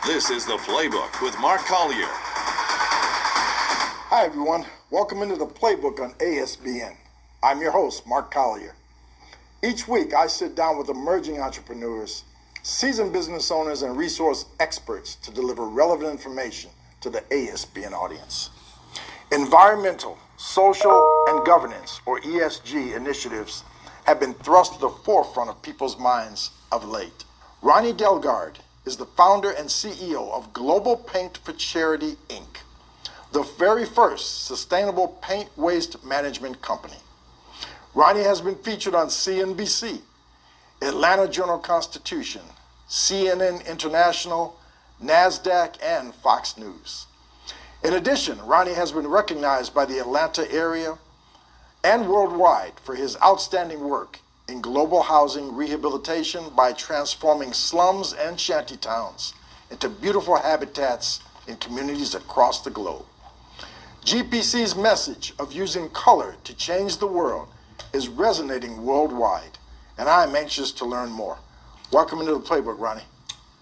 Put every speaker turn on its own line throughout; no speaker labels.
This is the Playbook with Mark Collier.
Hi, everyone. Welcome into the Playbook on ASBN. I'm your host, Mark Collier. Each week, I sit down with emerging entrepreneurs, seasoned business owners, and resource experts to deliver relevant information to the ASBN audience. Environmental, social, and governance, or ESG, initiatives have been thrust to the forefront of people's minds of late. Rony Delgarde is the founder and CEO of Global Paint for Charity, Inc., the very first sustainable paint waste management company. Rony has been featured on CNBC, Atlanta Journal-Constitution, CNN International, NASDAQ, and Fox News. In addition, Rony has been recognized by the Atlanta area and worldwide for his outstanding work in global housing rehabilitation by transforming slums and shantytowns into beautiful habitats in communities across the globe. GPC's message of using color to change the world is resonating worldwide, and I'm anxious to learn more. Welcome into the Playbook, Rony.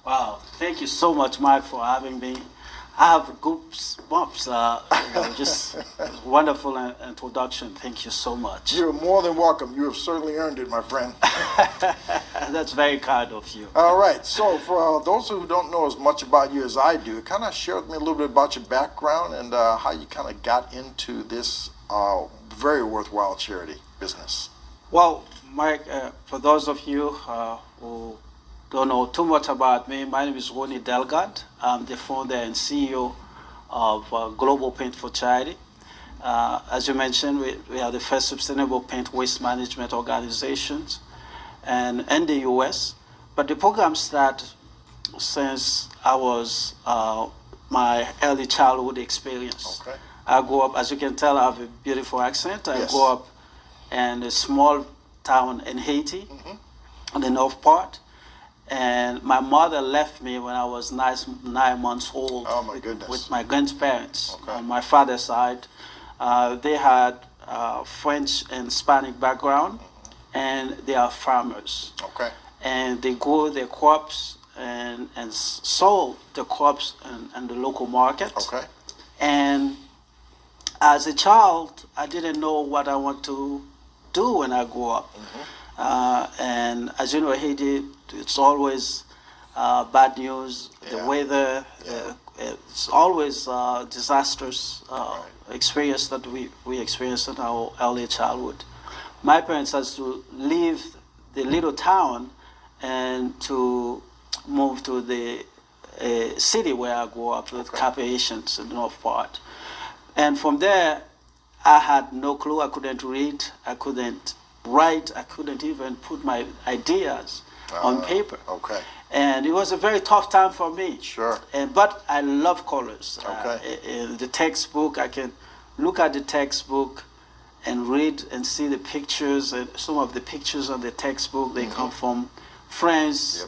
Wow, thank you so much, Mike, for having me. I have goosebumps, just wonderful introduction. Thank you so much.
You're more than welcome. You have certainly earned it, my friend.
That's very kind of you.
All right, so for those who don't know as much about you as I do, kind of share with me a little bit about your background and how you kind of got into this very worthwhile charity business.
Well, Mike, for those of you who don't know too much about me, my name is Rony Delgarde. I'm the founder and CEO of Global Paint for Charity. As you mentioned, we are the first sustainable paint waste management organizations and in the US. But the program started since I was my early childhood experience.
Okay.
I grew up, as you can tell, I have a beautiful accent. I
Yes.
grew up in a small town in Haiti, on the north part. And my mother left me when I was 9 months old.
Oh, my goodness.
With my grandparents.
Okay.
On my father's side, they had French and Hispanic background, and they are farmers.
Okay.
And they grow their crops and sold the crops in the local market.
Okay.
And as a child, I didn't know what I want to do when I grew up. And as you know, Haiti, it's always bad news.
Yeah.
The weather, it's always disastrous experience that we experienced in our early childhood. My parents had to leave the little town and to move to the city where I grew up with Cape Haitians in the north part. And from there, I had no clue. I couldn't read. I couldn't write. I couldn't even put my ideas on paper.
Okay.
And it was a very tough time for me.
Sure.
But I love colors.
Okay.
In the textbook, I can look at the textbook and read and see the pictures. And some of the pictures on the textbook, they come from France,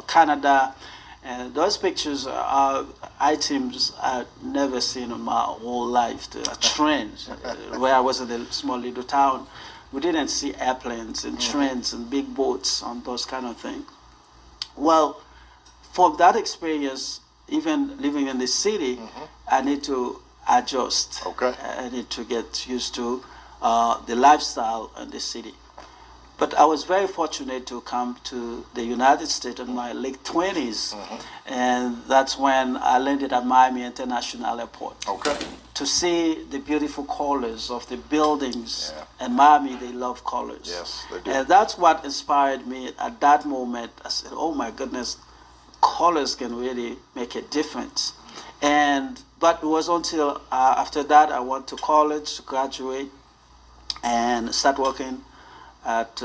Canada. And those pictures are items I've never seen in my whole life. The trends. Where I was in a small little town, we didn't see airplanes and trains and big boats and those kind of things. Well, from that experience, even living in the city, I need to adjust.
Okay.
I need to get used to the lifestyle in the city. But I was very fortunate to come to the United States in my late 20s, and that's when I landed at Miami International Airport.
Okay.
To see the beautiful colors of the buildings. And Miami, they love colors.
Yes, they do.
And that's what inspired me at that moment. I said, oh my goodness, colors can really make a difference. But it was until after that I went to college to graduate and start working at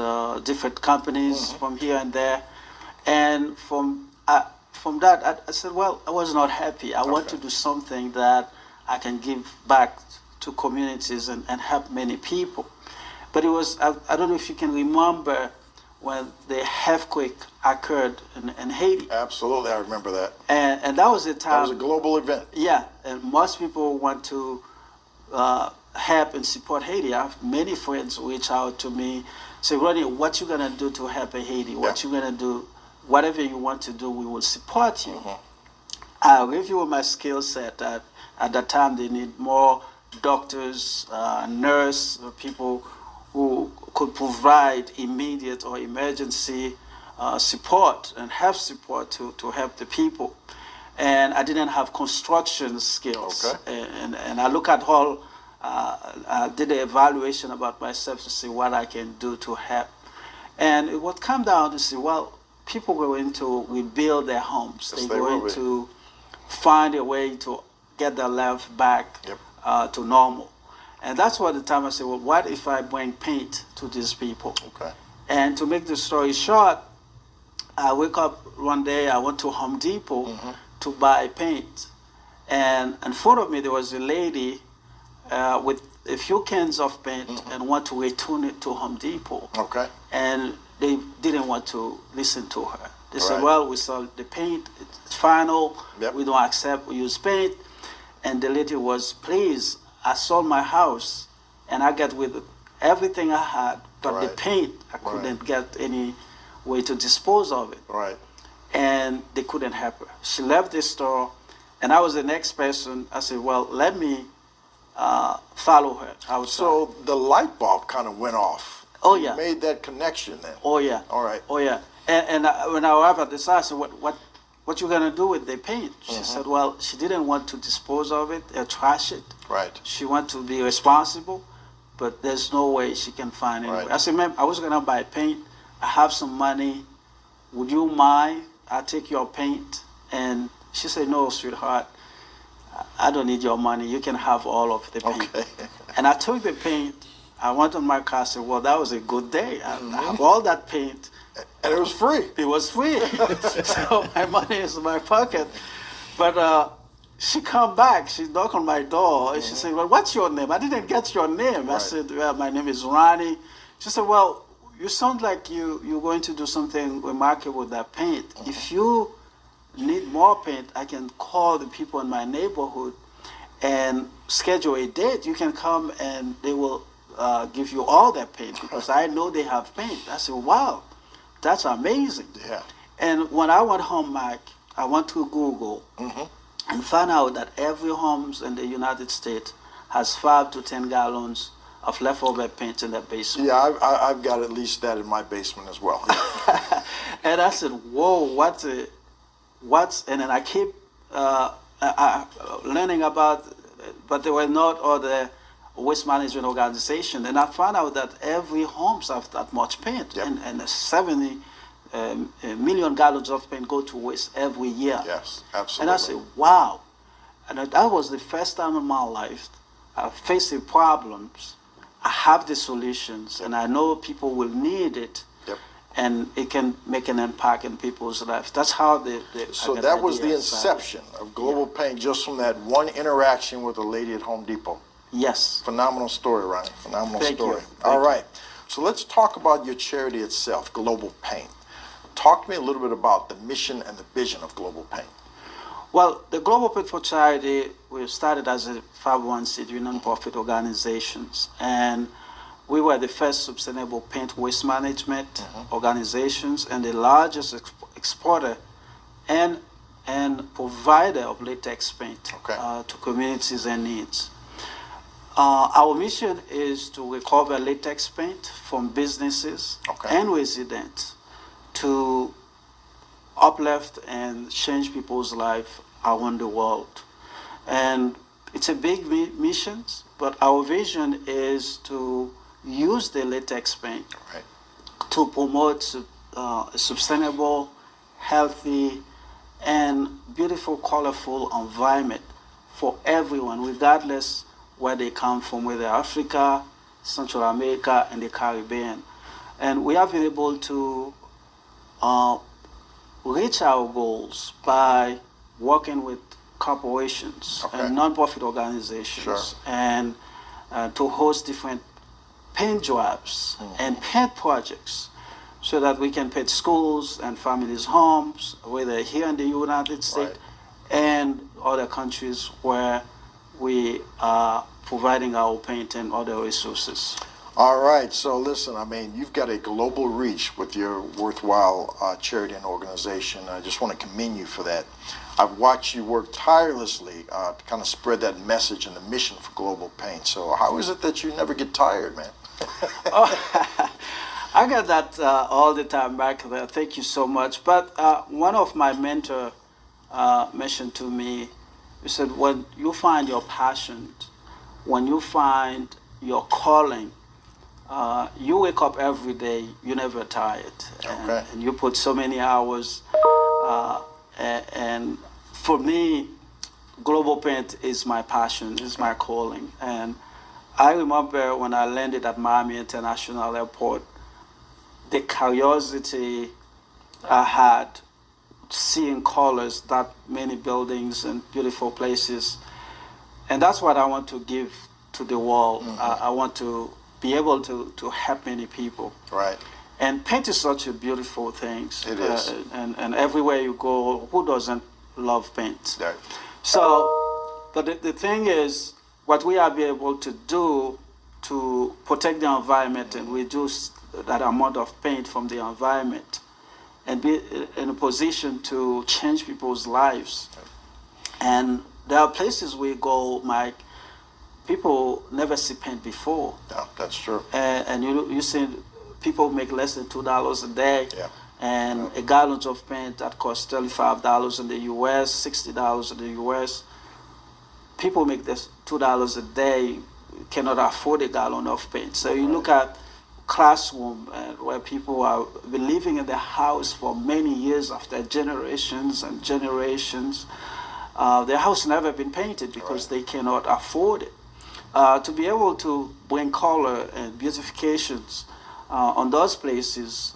different companies from here and there. And from that, I said, well, I was not happy. I want to do something that I can give back to communities and help many people. But it was, I don't know if you can remember when the earthquake occurred in Haiti.
Absolutely, I remember that.
And that was the time.
That was a global event.
Yeah, and most people want to help and support Haiti. I have many friends reach out to me, say, Rony, what you gonna do to help Haiti? What you gonna do? Whatever you want to do, we will support you. I'll give you my skill set. At that time, they need more doctors, nurse, people who could provide immediate or emergency support and health support to help the people. And I didn't have construction skills.
Okay.
And I look at all, I did an evaluation about myself to see what I can do to help. And it would come down to see, well, people go into rebuild their homes.
Yes,
they
they
go
will
into find a way to get their life back
Yep.
to normal. And that's what the time I said, well, what if I bring paint to these people?
Okay.
And to make the story short, I wake up one day, I went to Home Depot to buy paint. And in front of me, there was a lady with a few cans of paint and want to return it to Home Depot.
Okay.
And they didn't want to listen to her. They said,
Right.
well, we sold the paint, it's final,
Yep.
we don't accept use paint. And the lady was, please, I sold my house and I got with everything I had, but the
Right.
paint, I couldn't get any way to dispose of it.
Right.
And they couldn't help her. She left the store, and I was the next person. I said, well, let me follow her outside.
So the light bulb kind of went off.
Oh,
You
yeah.
made that connection then.
Oh, yeah.
All right.
Oh, yeah. And when I arrived at the site, I said, what you going to do with the paint? She said, well, she didn't want to dispose of it or trash it.
Right.
She wanted to be responsible, but there's no way she can find it.
Right.
I said, ma'am, I was going to buy paint. I have some money. Would you mind? I'll take your paint. And she said, no, sweetheart, I don't need your money. You can have all of the paint.
Okay.
And I took the paint. I went on my car. I said, well, that was a good day. I have all that paint.
And it was free.
It was free. So my money is in my pocket. But she come back. She knocked on my door. And she said, well, what's your name? I didn't get your name. I
Right.
said, well, my name is Rony. She said, well, you sound like you're going to do something remarkable with that paint. If you need more paint, I can call the people in my neighborhood and schedule a date. You can come and they will give you all that paint because I know they have paint. I said, wow, that's amazing.
Yeah.
And when I went home, Mike, I went to Google and found out that every homes in the United States has 5 to 10 gallons of leftover paint in their basement.
Yeah, I've got at least that in my basement as well.
And I said, whoa, and then I keep learning about, but there were not other waste management organization. And I found out that every homes have that much paint.
Yep.
And 70 million gallons of paint go to waste every year.
Yes,
And
absolutely.
I said, wow. And that was the first time in my life I faced the problems. I have the solutions, and I know people will need it.
Yep.
And it can make an impact in people's lives. That's how
So
I got
that was the
idea started.
inception of Global Paint, just from that one interaction with a lady at Home Depot.
Yes.
Phenomenal story, Ronnie. Phenomenal
Thank you.
story.
Thank
All
you.
right. So let's talk about your charity itself, Global Paint. Talk to me a little bit about the mission and the vision of Global Paint.
Well, the Global Paint for Charity, we started as a 501c3 non-profit organizations, and we were the first sustainable paint waste management organizations and the largest exporter and provider of latex paint to communities in needs. Our mission is to recover latex paint from businesses and residents to uplift and change people's life around the world. And it's a big mission, but our vision is to use the latex paint to promote a sustainable, healthy, and beautiful, colorful environment for everyone, regardless where they come from, whether Africa, Central America, and the Caribbean. And we have been able to reach our goals by working with corporations and nonprofit organizations and to host different paint drives and paint projects so that we can paint schools and families' homes, whether here in the United States and other countries where we are providing our paint and other resources.
All right, so listen, I mean, you've got a global reach with your worthwhile charity and organization. I just want to commend you for that. I've watched you work tirelessly to kind of spread that message and the mission for global pain. So how is it that you never get tired, man?
Oh, I get that all the time, Mark. Thank you so much. But one of my mentor mentioned to me, he said, when you find your passion, when you find your calling, you wake up every day, you're never tired.
Okay.
And you put so many hours. And for me, Global Paint is my passion, is my calling. And I remember when I landed at Miami International Airport, the curiosity I had seeing colors, that many buildings and beautiful places. And that's what I want to give to the world. I want to be able to help many people.
Right.
And paint is such a beautiful thing.
It is.
And everywhere you go, who doesn't love paint?
Right.
So, but the thing is, what we are be able to do to protect the environment and reduce that amount of paint from the environment and be in a position to change people's lives. And there are places we go, Mike, people never see paint before.
Yeah, that's true.
And you see people make less than $2 a day.
Yeah.
And a gallon of paint that costs $35 in the U.S., $60 in the U.S. People make this $2 a day, cannot afford a gallon of paint. So you look at classroom where people are been living in the house for many years after generations and generations. Their house never been painted because they cannot afford it. To be able to bring color and beautifications on those places,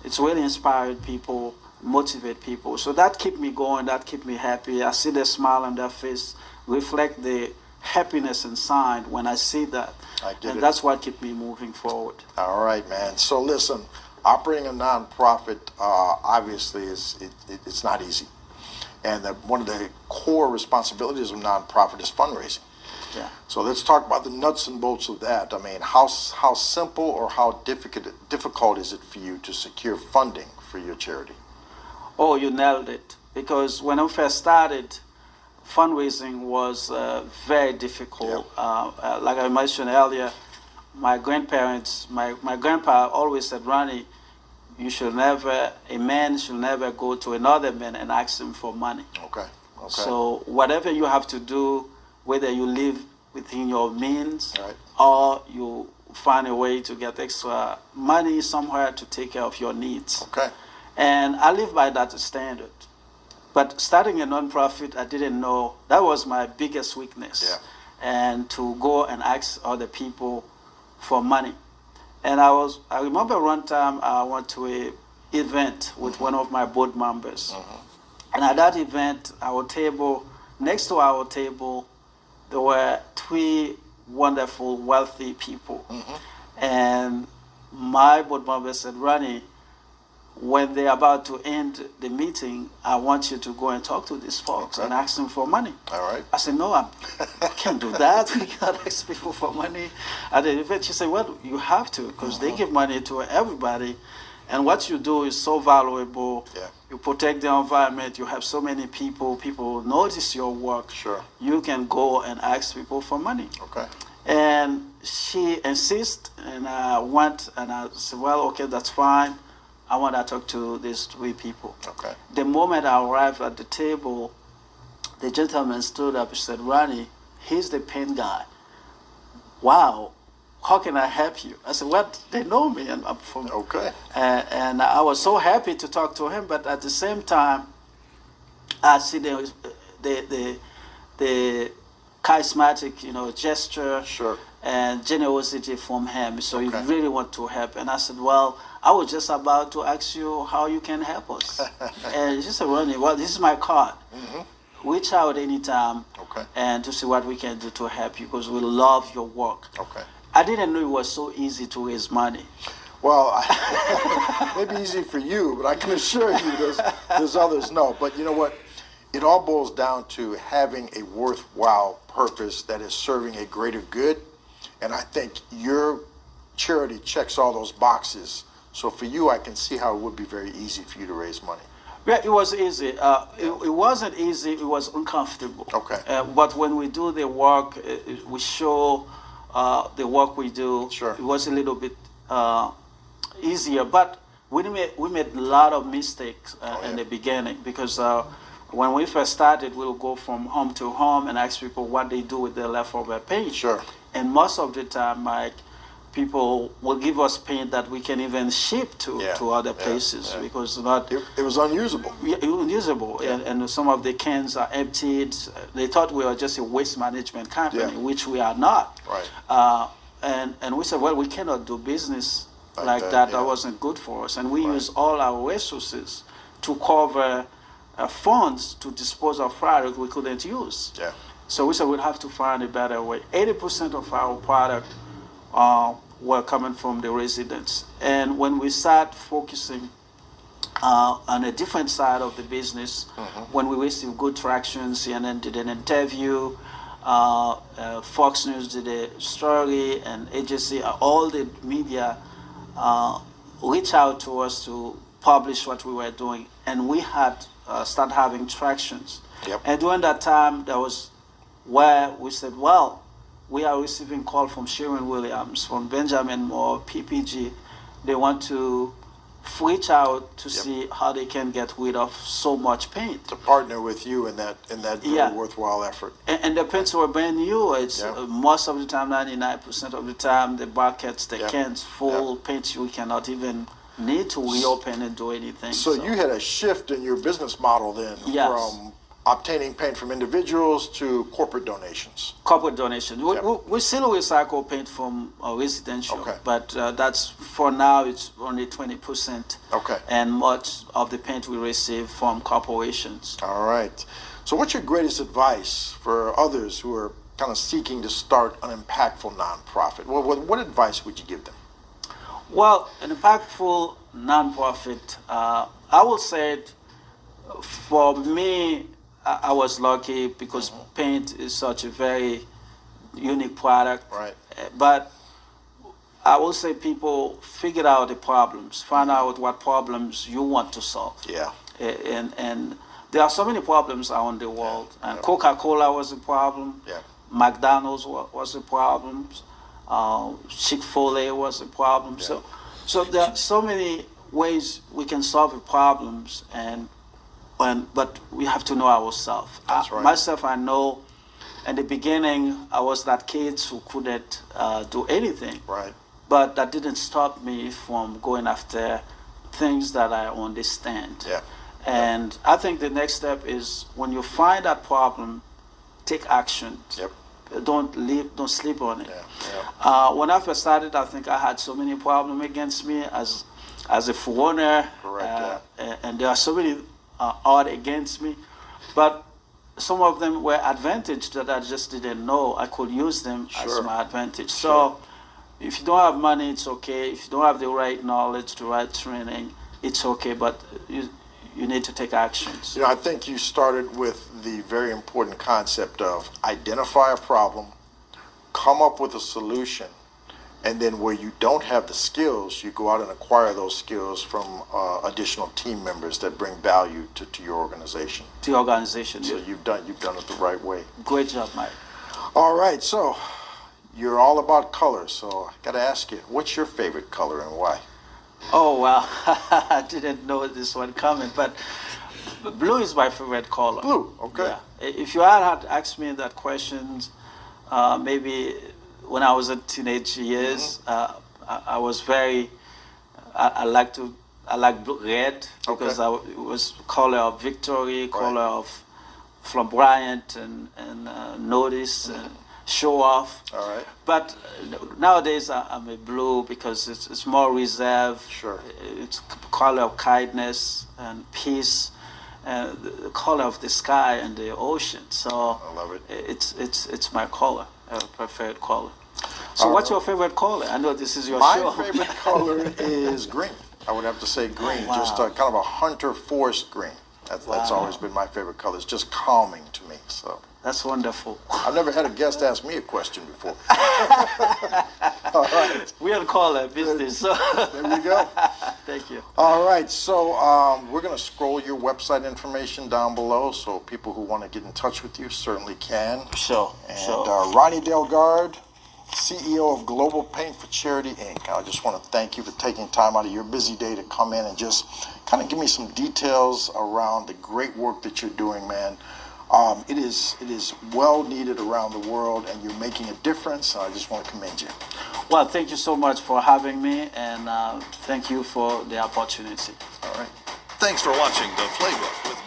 it's really inspired people, motivate people. So that keep me going, that keep me happy. I see the smile on their face, reflect the happiness inside when I see that. And that's what keep me moving forward.
All right, man. So listen, operating a nonprofit obviously it's not easy. And one of the core responsibilities of a nonprofit is fundraising.
Yeah.
So let's talk about the nuts and bolts of that. I mean, how simple or how difficult is it for you to secure funding for your charity?
Oh, you nailed it. Because when I first started, fundraising was very difficult.
Yeah.
Like I mentioned earlier, my grandparents, my grandpa always said, Ronnie, a man should never go to another man and ask him for money.
Okay.
So whatever you have to do, whether you live within your means
right.
or you find a way to get extra money somewhere to take care of your needs.
Okay.
And I live by that standard. But starting a nonprofit, I didn't know, that was my biggest weakness.
Yeah.
And to go and ask other people for money. And I remember one time I went to an event with one of my board members. And at that event, next to our table, there were 3 wonderful, wealthy people. And my board member said, Ronnie, when they're about to end the meeting, I want you to go and talk to these folks and ask them for money.
All right.
I said, no, I can't do that. We can't ask people for money. At the event, she said, well, you have to, because they give money to everybody. And what you do is so valuable.
Yeah.
You protect the environment. You have so many people notice your work.
Sure.
You can go and ask people for money.
Okay.
And she insists, and I went, and I said, well, okay, that's fine. I want to talk to these 3 people.
Okay.
The moment I arrived at the table, the gentleman stood up and said, Ronnie, he's the paint guy. Wow, how can I help you? I said, well, they know me, and I'm from.
Okay.
And I was so happy to talk to him, but at the same time, I see the charismatic, gesture.
Sure.
And generosity from him. So he really want to help. And I said, well, I was just about to ask you how you can help us. And she said, Ronnie, well, this is my card. Reach out anytime and to see what we can do to help you, because we love your work.
Okay.
I didn't know it was so easy to raise money.
Well, maybe easy for you, but I can assure you there's others no. But you know what? It all boils down to having a worthwhile purpose that is serving a greater good. And I think your charity checks all those boxes. So for you, I can see how it would be very easy for you to raise money.
Yeah, it was easy. It wasn't easy. It was uncomfortable.
Okay.
But when we do the work, we show the work we do.
Sure.
It was a little bit easier. But we made a lot of mistakes in the beginning because when we first started, we'll go from home to home and ask people what they do with their leftover paint.
Sure.
And most of the time, Mike, people will give us paint that we can even ship to other places because
it was unusable.
Unusable, and some of the cans are emptied. They thought we were just a waste management company, which we are not.
Right.
And we said, well, we cannot do business like that. That wasn't good for us. And we use all our resources to cover funds to dispose of product we couldn't use.
Yeah.
So we said we'd have to find a better way. 80% of our product were coming from the residents. And when we start focusing on a different side of the business, when we received good traction, CNN did an interview, Fox News did a story, and agency, all the media reached out to us to publish what we were doing. And we had started having tractions.
Yep.
And during that time, that was where we said, well, we are receiving call from Sharon Williams, from Benjamin Moore, PPG. They want to reach out to see how they can get rid of so much paint.
To partner with you in that very worthwhile effort.
And the paints were brand new. It's most of the time, 99% of the time, the buckets, the cans full paints you cannot even need to reopen and do anything.
So you had a shift in your business model then from obtaining paint from individuals to corporate donations.
Corporate donation. We still recycle paint from residential, but that's for now it's only 20%.
Okay.
And much of the paint we receive from corporations.
All right. So what's your greatest advice for others who are kind of seeking to start an impactful nonprofit? What advice would you give them?
Well, an impactful nonprofit, I would say for me, I was lucky because paint is such a very unique product.
Right.
But I will say people figure out the problems, find out what problems you want to solve.
Yeah.
And there are so many problems around the world. And Coca-Cola was a problem.
Yeah.
McDonald's was a problem. Chick-fil-A was a problem.
Yeah.
So there are so many ways we can solve the problems, but we have to know ourselves.
That's right.
Myself, I know in the beginning, I was that kid who couldn't do anything.
Right.
But that didn't stop me from going after things that I understand.
Yeah.
And I think the next step is when you find that problem, take action.
Yep.
Don't sleep on it.
Yeah.
When I first started, I think I had so many problems against me as a foreigner.
Correct.
And there are so many odds against me, but some of them were advantage that I just didn't know. I could use them as my advantage. So if you don't have money, it's okay. If you don't have the right knowledge, the right training, it's okay. But you need to take actions.
I think you started with the very important concept of identify a problem, come up with a solution, and then where you don't have the skills, you go out and acquire those skills from additional team members that bring value to your organization.
To your organization.
So you've done it the right way.
Great job, Mike.
All right, so you're all about color. So I got to ask you, what's your favorite color and why?
Oh, wow. I didn't know this one coming, but blue is my favorite color.
Blue, okay.
Yeah. If you had asked me that question, maybe when I was in teenage years, I was very, I like blue, red, because it was color of victory, color of flamboyant and notice and show off.
All right.
But nowadays I'm a blue because it's more reserved.
Sure.
It's color of kindness and peace, and the color of the sky and the ocean. So
I love it.
It's my color, preferred color. So what's your favorite color? I know this is your show.
My favorite color is green. I would have to say green, just kind of a hunter forest green. That's always been my favorite color. It's just calming to me. So.
That's wonderful.
I've never had a guest ask me a question before. All right.
We are caller business. So.
There we go.
Thank you.
All right, so we're going to scroll your website information down below, so people who want to get in touch with you certainly can.
Sure,
And
sure.
Rony Delgarde, CEO of Global Paint for Charity, Inc. I just want to thank you for taking time out of your busy day to come in and just kind of give me some details around the great work that you're doing, man. It is well needed around the world, and you're making a difference. I just want to commend you.
Well, thank you so much for having me, and thank you for the opportunity.
All right.
Thanks for watching The Playbook with